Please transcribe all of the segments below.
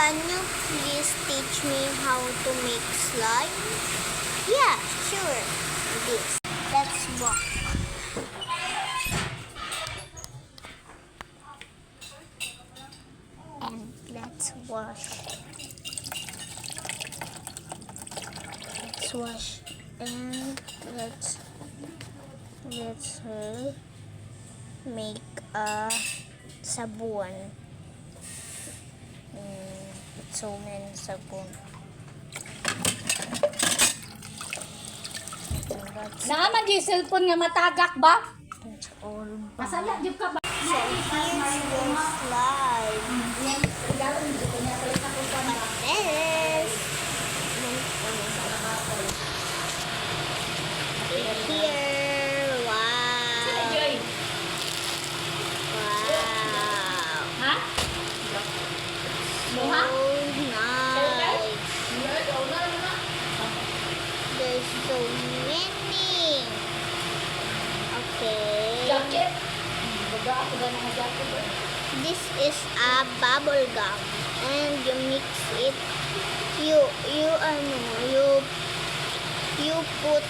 Can you please teach me how to make slime? Yeah, sure. This. Let's walk. And let's wash. Let's wash. And let's make a sabon. So many sabon. Naaman di cellphone nga matagak ba? That's all. Masala di ka ba? So here's your slime. Yes. Here. Wow. Wow. Ha? So nice. There's so many. Okay. Jacket. Baga ako ba na jacket? This is a bubble gum, and you mix it. You put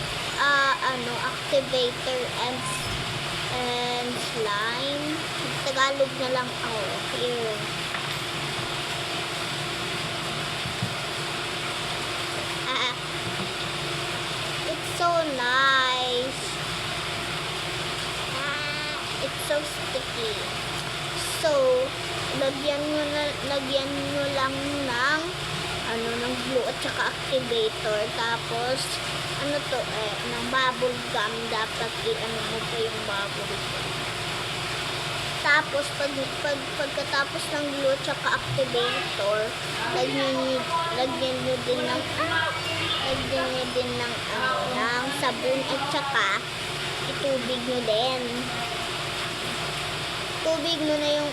activator and slime. Tagalog na lang ako. Here. It's so nice. It's so sticky. So, lagyan nyo lang ng ng glue at saka activator. Tapos, ng bubble gum. Dapat mo pa yung bubble gum. Tapos, pagkatapos ng glue at saka activator, lagyan nyo din ng sabon at saka itubig nyo din. Tubig mo na yung